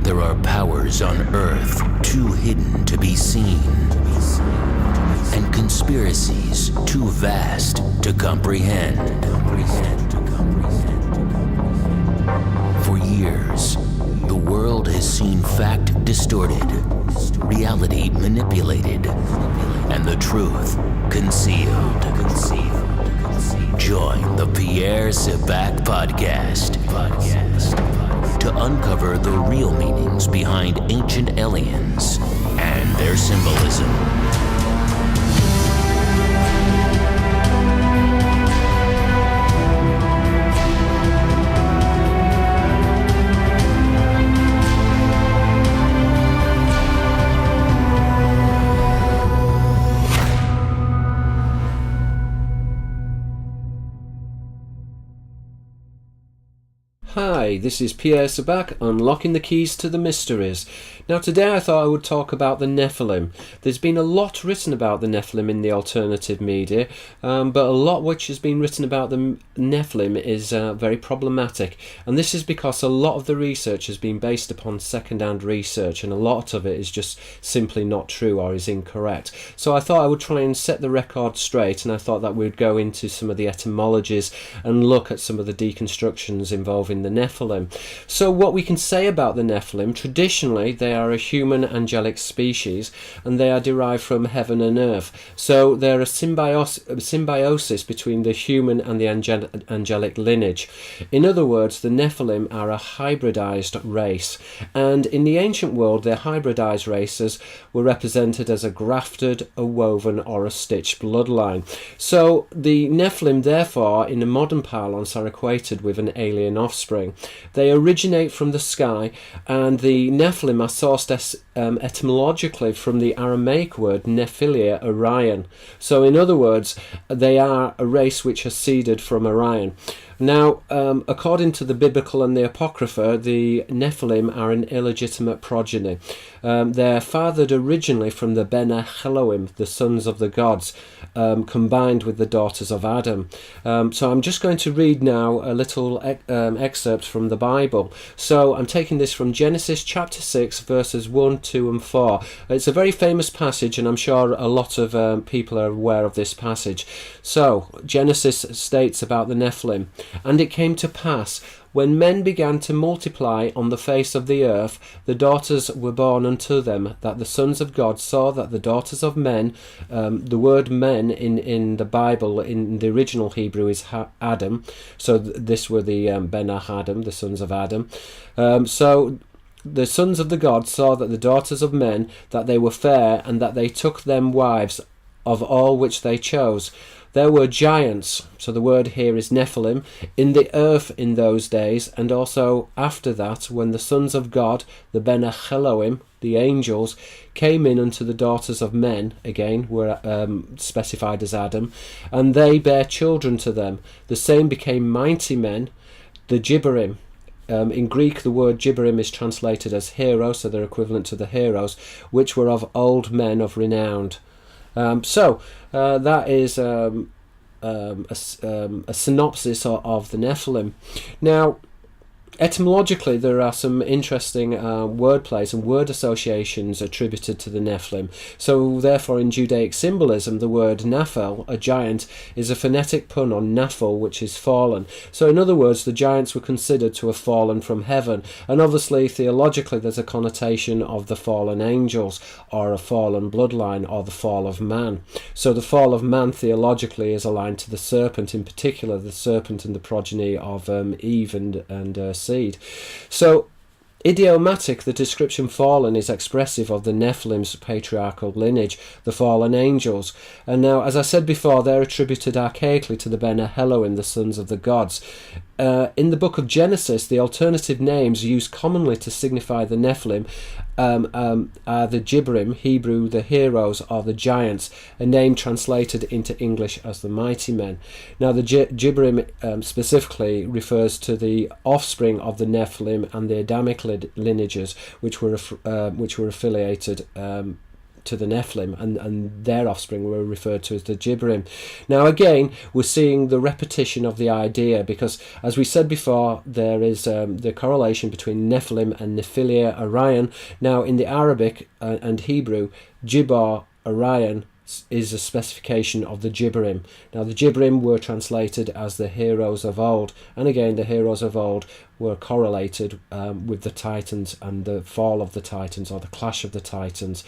There are powers on Earth too hidden to be seen, and conspiracies too vast to comprehend. For years, the world has seen fact distorted, reality manipulated, and the truth concealed. Join the Pierre Sivak Podcast to uncover the real meanings behind ancient aliens and their symbolism. Hi, this is Pierre Sivak, unlocking the keys to the mysteries. Now today I thought I would talk about the Nephilim. There's been a lot written about the Nephilim in the alternative media, but a lot which has been written about the Nephilim is very problematic. And this is because a lot of the research has been based upon second-hand research, and a lot of it is just simply not true or is incorrect. So I thought I would try and set the record straight, and I thought that we'd go into some of the etymologies and look at some of the deconstructions involving the Nephilim. So what we can say about the Nephilim, traditionally they are a human angelic species, and they are derived from heaven and earth. So they're a symbiosis between the human and the angelic lineage. In other words, the Nephilim are a hybridized race, and in the ancient world their hybridized races were represented as a grafted, a woven or a stitched bloodline. So the Nephilim therefore in a modern parlance are equated with an alien offspring. They originate from the sky, and the Nephilim are sourced etymologically from the Aramaic word Nephilia, Orion. So in other words, they are a race which has seeded from Orion. Now, according to the Biblical and the Apocrypha, the Nephilim are an illegitimate progeny. They're fathered originally from the ha-elohim, the sons of the gods, combined with the daughters of Adam. So I'm just going to read now a little excerpt from the Bible. So I'm taking this from Genesis chapter 6, verses 1, 2 and 4. It's a very famous passage, and I'm sure a lot of people are aware of this passage. So Genesis states about the Nephilim, "And it came to pass, when men began to multiply on the face of the earth, the daughters were born unto them, that the sons of God saw that the daughters of men," the word men in the Bible, in the original Hebrew, is Adam. So this were the Ben-Adam, the sons of Adam. So the sons of the gods saw that the daughters of men, that they were fair, and that they took them wives of all which they chose. There were giants, so the word here is Nephilim, in the earth in those days, and also after that, when the sons of God, the ha-elohim, the angels, came in unto the daughters of men, again, were specified as Adam, and they bare children to them. The same became mighty men, the Gibberim. In Greek, the word Gibberim is translated as heroes, so they're equivalent to the heroes, which were of old men of renown. So that is a synopsis of the Nephilim. Now, etymologically, there are some interesting wordplays and word associations attributed to the Nephilim. So, therefore, in Judaic symbolism, the word Nephil, a giant, is a phonetic pun on Nephil, which is fallen. So, in other words, the giants were considered to have fallen from heaven. And obviously, theologically, there's a connotation of the fallen angels, or a fallen bloodline, or the fall of man. So, the fall of man, theologically, is aligned to the serpent, in particular, the serpent and the progeny of Eve and seed. So, idiomatic, the description fallen is expressive of the Nephilim's patriarchal lineage, the fallen angels. And now, as I said before, they're attributed archaically to the ha-elohim, the sons of the gods. In the book of Genesis, the alternative names used commonly to signify the Nephilim are the Gibberim, Hebrew, the heroes, or the giants, a name translated into English as the mighty men. Now, the Gibberim specifically refers to the offspring of the Nephilim and the Adamic lineages, which were affiliated to the Nephilim, and their offspring were referred to as the Gibberim. Now again, we're seeing the repetition of the idea, because as we said before, there is the correlation between Nephilim and Nephilia Orion. Now in the Arabic and Hebrew, Gibbar Orion is a specification of the Gibberim. Now the Gibberim were translated as the heroes of old, and again the heroes of old were correlated with the Titans and the fall of the Titans, or the clash of the Titans.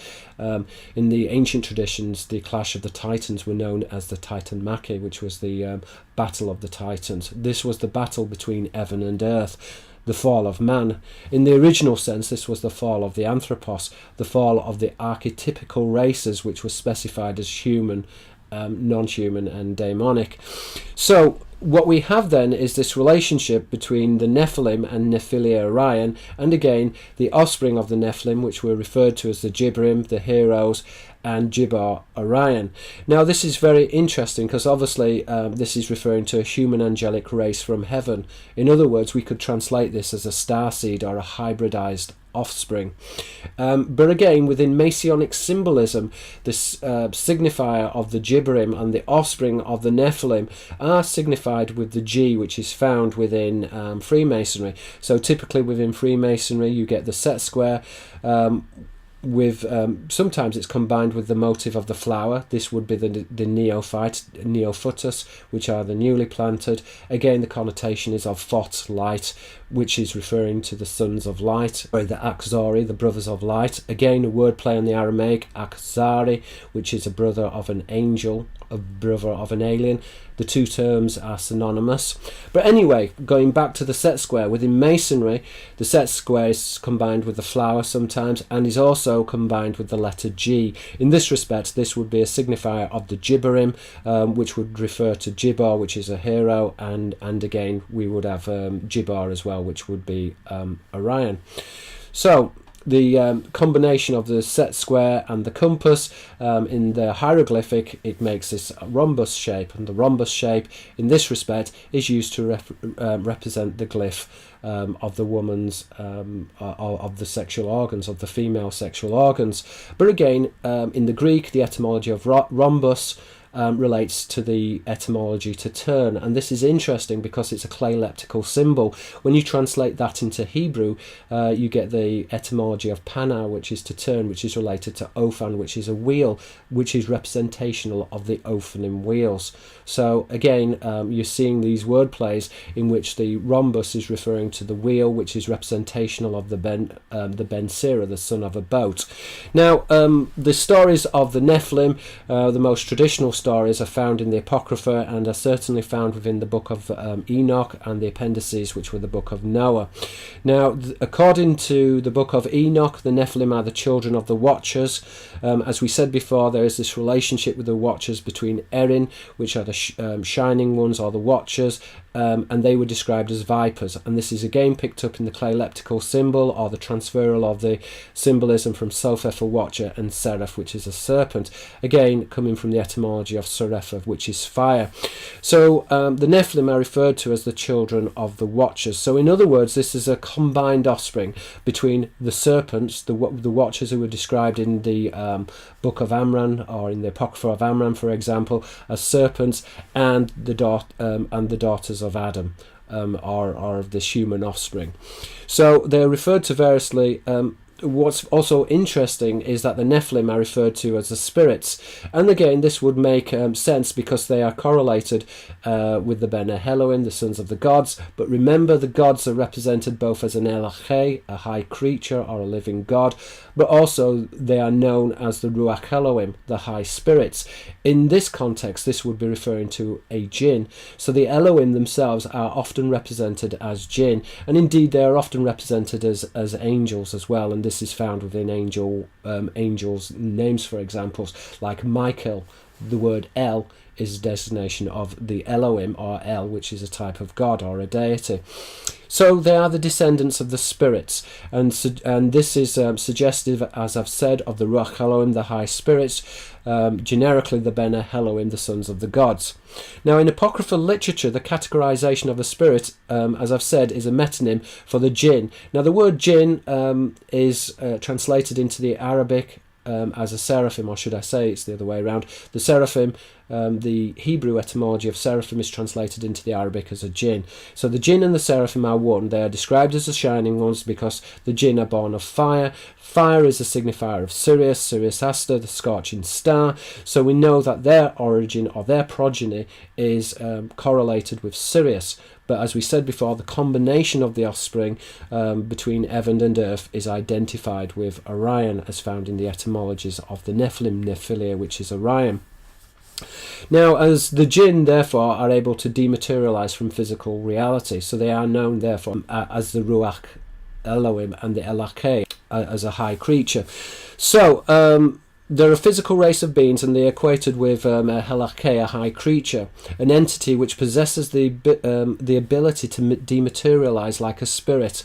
In the ancient traditions, the clash of the Titans were known as the Titan Maki, which was the battle of the Titans. This was the battle between heaven and earth, the fall of man. In the original sense, this was the fall of the anthropos, the fall of the archetypical races, which was specified as human, non-human and demonic. So what we have then is this relationship between the Nephilim and Nephilia Orion, and again the offspring of the Nephilim, which were referred to as the Gibberim, the heroes, and Gibbar Orion. Now this is very interesting, because obviously this is referring to a human angelic race from heaven. In other words, we could translate this as a starseed or a hybridized offspring. But again, within Masonic symbolism, this signifier of the Gibberim and the offspring of the Nephilim are signified with the G, which is found within Freemasonry. So typically within Freemasonry you get the set square, with sometimes it's combined with the motive of the flower. This would be the neophyte, neophytus, which are the newly planted. Again, the connotation is of phot, light, which is referring to the sons of light, or the Akzari, the brothers of light. Again, a word play on the Aramaic, Akzari, which is a brother of an angel, a brother of an alien. The two terms are synonymous. But anyway, going back to the set square, within Masonry, the set square is combined with the flower sometimes, and is also combined with the letter G. In this respect, this would be a signifier of the Gibberim, which would refer to Gibbar, which is a hero, and again we would have Gibbar as well, which would be Orion. So the combination of the set square and the compass, in the hieroglyphic it makes this rhombus shape, and the rhombus shape in this respect is used to represent the glyph of the woman's of the sexual organs, of the female sexual organs. But again, in the Greek, the etymology of rhombus relates to the etymology to turn, and this is interesting because it's a clayleptical symbol. When you translate that into Hebrew, you get the etymology of pana, which is to turn, which is related to ophan, which is a wheel, which is representational of the Ophanim wheels. So again, you're seeing these word plays in which the rhombus is referring to the wheel, which is representational of the Ben Sira, the son of a boat. Now, the stories of the Nephilim, the most traditional stories, are found in the Apocrypha and are certainly found within the book of Enoch and the appendices, which were the book of Noah. Now, according to the book of Enoch, the Nephilim are the children of the Watchers. As we said before, there is this relationship with the Watchers between Erin, which are the shining ones, or the Watchers, and they were described as vipers, and this is again picked up in the clayleptical symbol, or the transferal of the symbolism from Sopheth, a watcher, and Seraph, which is a serpent, again coming from the etymology of Seraph, which is fire. So the Nephilim are referred to as the children of the Watchers. So in other words, this is a combined offspring between the serpents, the Watchers who were described in the book of Amram, or in the Apocrypha of Amram, for example, as serpents, and the daughters of Adam, are of this human offspring. So they're referred to variously. What's also interesting is that the Nephilim are referred to as the spirits, and again this would make sense because they are correlated with the Ben Elohim, the sons of the gods. But remember, the gods are represented both as an Elohe, a high creature or a living god, but also they are known as the ru'akh Elohim, the high spirits. In this context, this would be referring to a jinn. So the Elohim themselves are often represented as jinn, and indeed they are often represented as angels as well, and this is found within angels' names, for examples, like Michael. The word El is a designation of the Elohim, or El, which is a type of god or a deity. So they are the descendants of the spirits, and this is suggestive, as I've said, of the ru'akh Elohim, the high spirits, generically the Ben Elohim, the sons of the gods. Now, in apocryphal literature, the categorization of a spirit, as I've said, is a metonym for the jinn. Now, the word jinn is translated into the Arabic as a seraphim, or should I say it's the other way around. The seraphim, the Hebrew etymology of seraphim is translated into the Arabic as a jinn. So the jinn and the seraphim are one. They are described as the shining ones because the jinn are born of fire. Fire is a signifier of Sirius, Sirius Aster, the scorching star. So we know that their origin or their progeny is correlated with Sirius. But as we said before, the combination of the offspring between heaven and earth is identified with Orion, as found in the etymologies of the Nephilim, Nephilia, which is Orion. Now, as the jinn, therefore, are able to dematerialize from physical reality, so they are known, therefore, as the ru'akh, Elohim, and the elakeh, as a high creature. So, they're a physical race of beings, and they're equated with a halakeh, a high creature, an entity which possesses the ability to dematerialize like a spirit.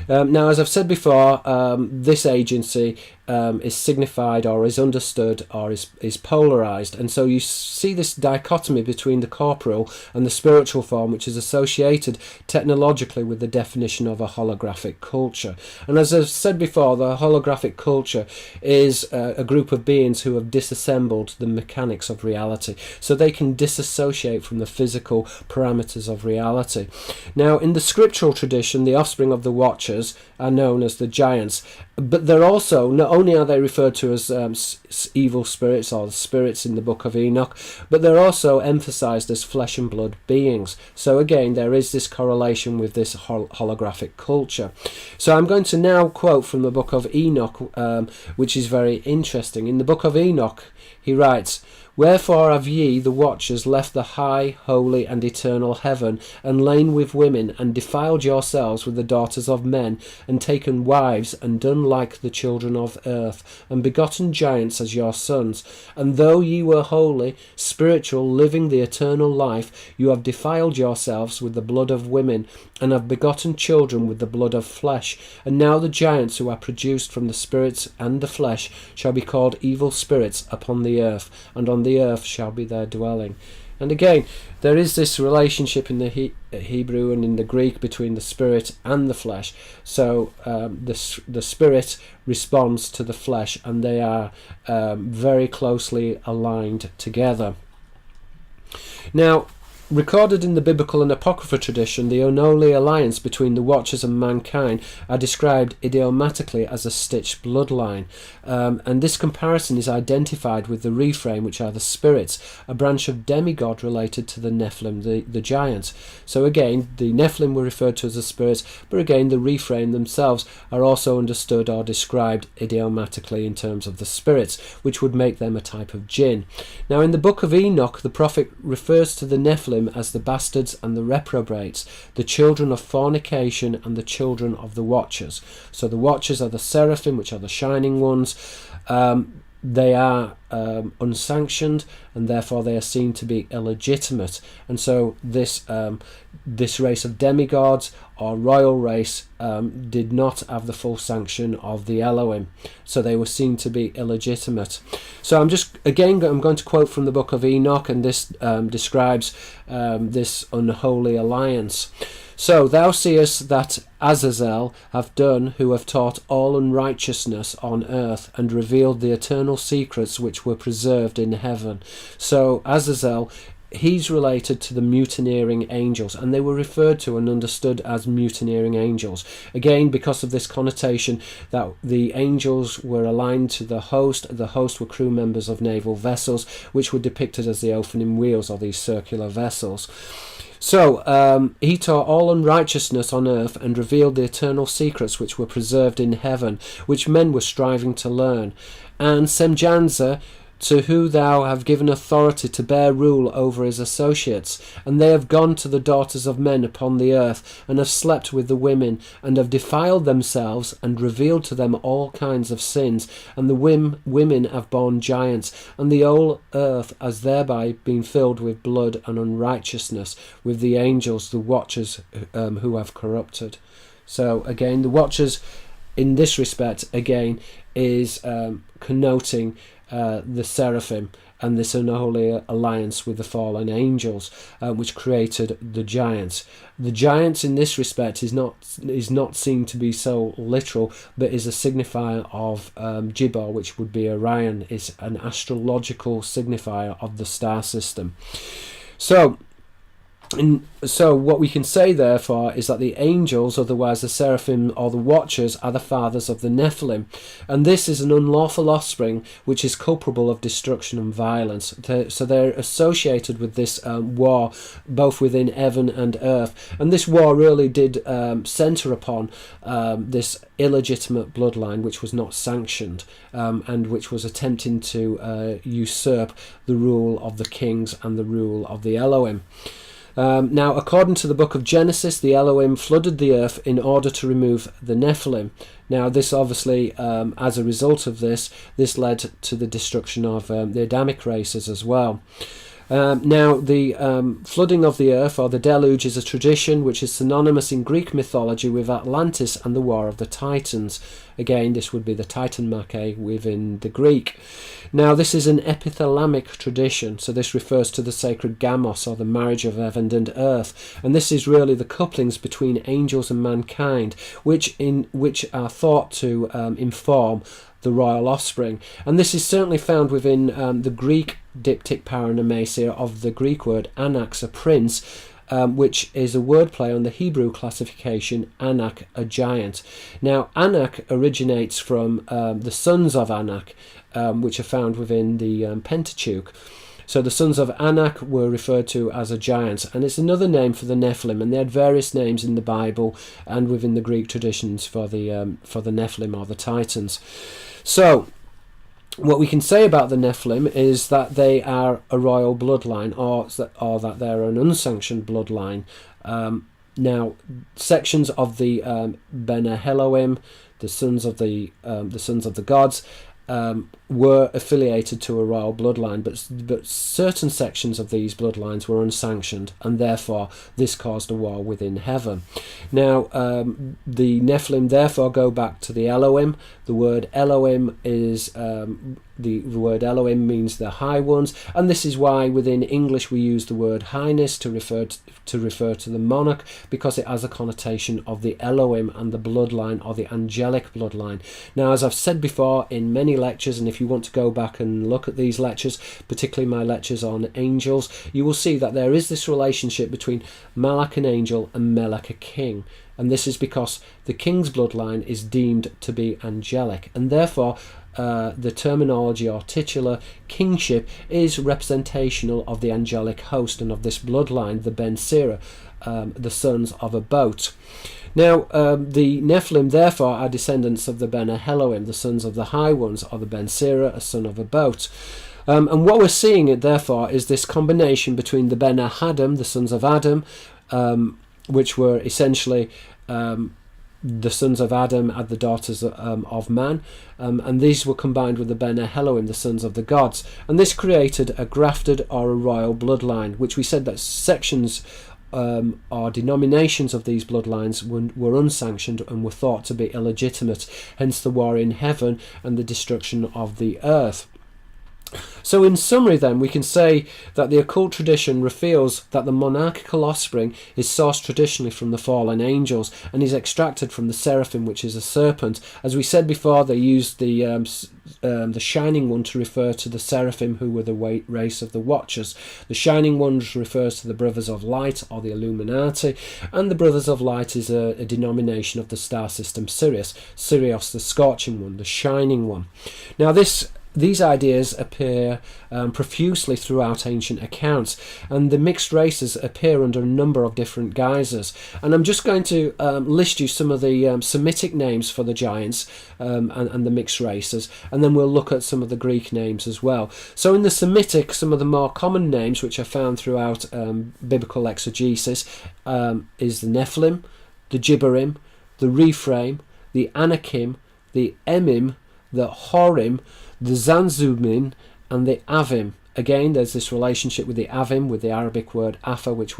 Now, as I've said before, this agency is signified or is understood or is polarized, and so you see this dichotomy between the corporeal and the spiritual form, which is associated technologically with the definition of a holographic culture. And as I've said before, the holographic culture is a group of beings who have disassembled the mechanics of reality, so they can disassociate from the physical parameters of reality. Now, in the scriptural tradition, the offspring of the Watchers are known as the giants, but they're also, not only are they referred to as evil spirits or spirits in the book of Enoch, but they're also emphasized as flesh and blood beings. So again, there is this correlation with this holographic culture. So I'm going to now quote from the book of Enoch, which is very interesting. In the book of Enoch, he writes, "Wherefore have ye, the Watchers, left the high, holy, and eternal heaven, and lain with women, and defiled yourselves with the daughters of men, and taken wives, and done like the children of earth, and begotten giants as your sons? And though ye were holy, spiritual, living the eternal life, you have defiled yourselves with the blood of women, and have begotten children with the blood of flesh. And now the giants who are produced from the spirits and the flesh shall be called evil spirits upon the earth, and on the earth shall be their dwelling." And again, there is this relationship in the Hebrew and in the Greek between the spirit and the flesh. So the spirit responds to the flesh, and they are very closely aligned together. Now, recorded in the biblical and apocryphal tradition, the unholy alliance between the Watchers and mankind are described idiomatically as a stitched bloodline, and this comparison is identified with the reframe, which are the spirits, a branch of demigod related to the Nephilim, the giants. So again, the Nephilim were referred to as the spirits, but again, the reframe themselves are also understood or described idiomatically in terms of the spirits, which would make them a type of jinn. Now, in the book of Enoch, the prophet refers to the Nephilim as the bastards and the reprobates, the children of fornication and the children of the Watchers. So the Watchers are the seraphim, which are the shining ones. They are unsanctioned, and therefore they are seen to be illegitimate. And so this race of demigods or royal race did not have the full sanction of the Elohim, so they were seen to be illegitimate. So I'm going to quote from the book of Enoch, and this describes this unholy alliance. "So thou seest that Azazel have done, who have taught all unrighteousness on earth, and revealed the eternal secrets which were preserved in heaven." So Azazel, he's related to the mutineering angels, and they were referred to and understood as mutineering angels. Again, because of this connotation that the angels were aligned to the host were crew members of naval vessels, which were depicted as the Ophanim wheels, or these circular vessels. So he taught all unrighteousness on earth, and revealed the eternal secrets which were preserved in heaven, which men were striving to learn. And Semjanza, to who thou have given authority to bear rule over his associates, and they have gone to the daughters of men upon the earth, and have slept with the women, and have defiled themselves, and revealed to them all kinds of sins, and the women have borne giants, and the whole earth has thereby been filled with blood and unrighteousness, with the angels, the Watchers, who have corrupted. So again, the Watchers, in this respect, again, is connoting the seraphim, and this unholy alliance with the fallen angels, which created the giants. The giants in this respect is not seen to be so literal, but is a signifier of Gibor, which would be Orion, is an astrological signifier of the star system. So what we can say, therefore, is that the angels, otherwise the seraphim or the watchers, are the fathers of the Nephilim. And this is an unlawful offspring which is culpable of destruction and violence. So they're associated with this war, both within heaven and earth. And this war really did centre upon this illegitimate bloodline which was not sanctioned, and which was attempting to usurp the rule of the kings and the rule of the Elohim. Now, according to the book of Genesis, the Elohim flooded the earth in order to remove the Nephilim. Now, this obviously, as a result of this led to the destruction of the Adamic races as well. Now, the flooding of the earth, or the deluge, is a tradition which is synonymous in Greek mythology with Atlantis and the War of the Titans. Again, this would be the Titanmachie within the Greek. Now, this is an epithalamic tradition, so this refers to the sacred gamos, or the marriage of heaven and earth, and this is really the couplings between angels and mankind, which are thought to inform the royal offspring. And this is certainly found within the Greek diptych paronomasia of the Greek word anax, a prince, which is a wordplay on the Hebrew classification Anak, a giant. Now, Anak originates from the sons of Anak, which are found within the Pentateuch. So the sons of Anak were referred to as a giant, and it's another name for the Nephilim, and they had various names in the Bible and within the Greek traditions for the Nephilim, or the Titans. So what we can say about the Nephilim is that they are a royal bloodline, or that they're an unsanctioned bloodline. Now, sections of the Ben Elohim, the sons of the gods, were affiliated to a royal bloodline, but certain sections of these bloodlines were unsanctioned, and therefore this caused a war within heaven. Now, the Nephilim therefore go back to the Elohim. The word Elohim is the word Elohim means the high ones, and this is why within English we use the word highness to refer to the monarch, because it has a connotation of the Elohim and the bloodline, or the angelic bloodline. Now, as I've said before in many lectures, and if you want to go back and look at these lectures, particularly my lectures on angels, you will see that there is this relationship between Malach, an angel, and Melech, a king. And this is because the king's bloodline is deemed to be angelic, and therefore the terminology or titular kingship is representational of the angelic host and of this bloodline, the Ben Sira, the sons of a boat. Now, the Nephilim therefore are descendants of the Ben Elohim, the sons of the high ones, or the Ben Sira, a son of a boat. And what we're seeing, therefore, is this combination between the Ben Adam, the sons of Adam, which were essentially the sons of Adam and the daughters of man, and these were combined with the Ben Elohim, the sons of the gods, and this created a grafted or a royal bloodline, which we said that sections or denominations of these bloodlines were unsanctioned and were thought to be illegitimate, hence the war in heaven and the destruction of the earth. So in summary then, we can say that the occult tradition reveals that the monarchical offspring is sourced traditionally from the fallen angels and is extracted from the seraphim, which is a serpent. As we said before, they used the shining one to refer to the seraphim, who were the race of the Watchers. The shining one refers to the brothers of light, or the Illuminati, and the brothers of light is a denomination of the star system Sirius, the scorching one, the shining one. Now these ideas appear profusely throughout ancient accounts, and the mixed races appear under a number of different guises. And I'm just going to list you some of the Semitic names for the giants and the mixed races, and then we'll look at some of the Greek names as well. So in the Semitic, some of the more common names which are found throughout biblical exegesis is the Nephilim, the Gibborim, the Rephaim, the Anakim, the Emim, the Horim, the Zanzumin, and the Avim. Again, there's this relationship with the Avim, with the Arabic word Afa, which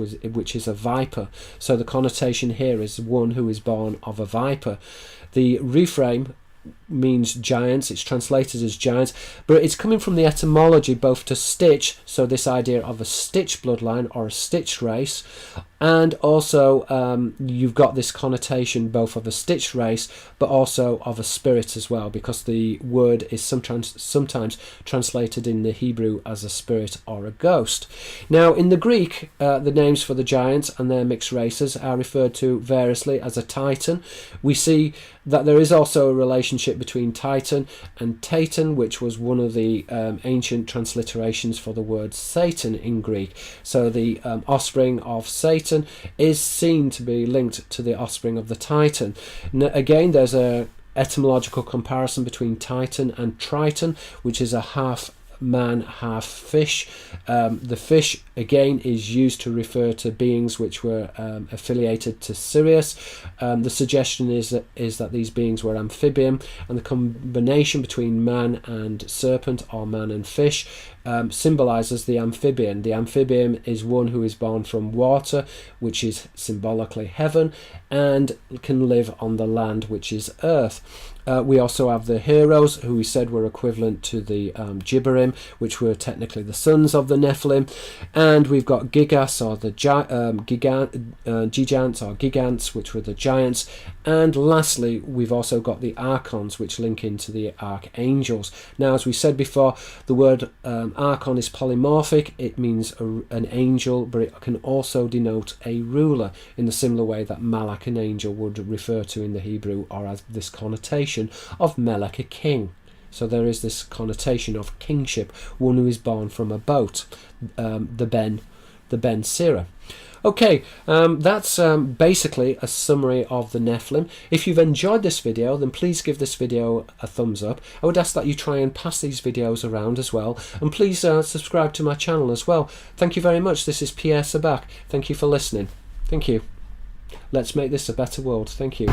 is a viper. So the connotation here is one who is born of a viper. The Rephaim means giants. It's translated as giants, but it's coming from the etymology both to stitch, so this idea of a stitch bloodline or a stitched race, and also you've got this connotation both of a stitched race but also of a spirit as well, because the word is sometimes translated in the Hebrew as a spirit or a ghost. Now in the Greek, the names for the giants and their mixed races are referred to variously as a titan. We see that there is also a relationship between Titan and Tatan, which was one of the ancient transliterations for the word Satan in Greek. So the offspring of Satan is seen to be linked to the offspring of the Titan. Again, there's a etymological comparison between Titan and Triton, which is a half man, half fish. The fish again is used to refer to beings which were affiliated to Sirius. The suggestion is that these beings were amphibian, and the combination between man and serpent or man and fish symbolizes the amphibian. The amphibian is one who is born from water, which is symbolically heaven, and can live on the land, which is earth. We also have the heroes, who we said were equivalent to the Gibberim, which were technically the sons of the Nephilim. And we've got Gigas, or the Gigants or Gigants, which were the giants. And lastly, we've also got the Archons, which link into the archangels. Now, as we said before, the word Archon is polymorphic. It means an angel, but it can also denote a ruler in the similar way that Malach, an angel, would refer to in the Hebrew, or as this connotation of Melech, a king. So there is this connotation of kingship, one who is born from a boat, the Ben Sira. Okay, that's basically a summary of the Nephilim. If you've enjoyed this video, then please give this video a thumbs up. I would ask that you try and pass these videos around as well, and please subscribe to my channel as well. Thank you very much. This is Pierre Sabak. Thank you for listening. Thank you. Let's make this a better world. Thank you.